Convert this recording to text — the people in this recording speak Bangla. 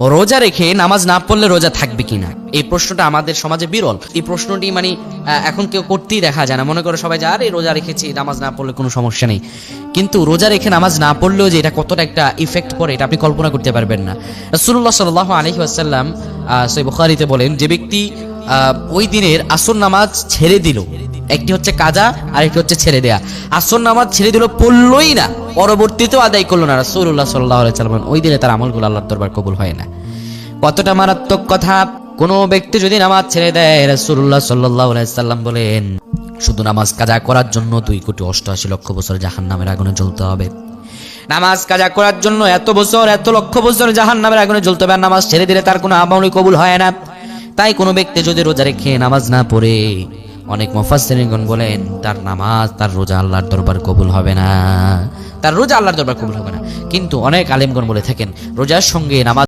রোজা রেখে নামাজ না পড়লে রোজা থাকবে কিনা, এই প্রশ্নটা আমাদের সমাজে বিরল। এই প্রশ্নটি মানে এখন কেউ করতেই দেখা যায় না। মনে করে সবাই যে আরে রোজা রেখেছি, নামাজ না পড়লে কোনো সমস্যা নেই। কিন্তু রোজা রেখে নামাজ না পড়লেও যে এটা কতটা একটা ইফেক্ট পড়ে এটা আপনি কল্পনা করতে পারবেন না। রাসূলুল্লাহ সাল্লাল্লাহু আলাইহি ওয়াসাল্লাম সহিহ বুখারীতে বলেন, যে ব্যক্তি ওই দিনের আসর নামাজ ছেড়ে দিল, একটি হচ্ছে কাজা আর একটি হচ্ছে ছেড়ে দেয়া, আসর নামাজ ছেড়ে দিল, পড়লই না, পরবর্তীতেও আদায় করলো না, রাসূলুল্লাহ সাল্লাল্লাহু আলাইহি ওয়াসাল্লাম ওই দিনে তার আমলগুলো আল্লাহর দরবার কবুল হয় না। কতটা মারাত্মক কথা! কোনো ব্যক্তি যদি নামাজ ছেড়ে দেয়, রাসূলুল্লাহ সাল্লাল্লাহু আলাইহি ওয়াসাল্লাম বলেন শুধু নামাজ কাজা করার জন্য 2,88,00,000 বছর জাহান্নামের আগুনে জ্বলতে হবে। নামাজ কাজা করার জন্য এত বছর, এত লক্ষ বছর জাহান্নামের আগুনে জ্বলতে হবে। আর নামাজ ছেড়ে দিলে তার কোনো আমলই কবুল হয় না। তাই কোনো ব্যক্তি যদি রোজা রেখে নামাজ না পড়ে, অনেক মুফাসসিরিনগণ বলেন তার নামাজ, তার রোজা আল্লাহর দরবার কবুল হবে না, তার রোজা আল্লাহর দরবার কবুল হবে না। কিন্তু অনেক আলেমগণ বলে থাকেন রোজার সঙ্গে নামাজ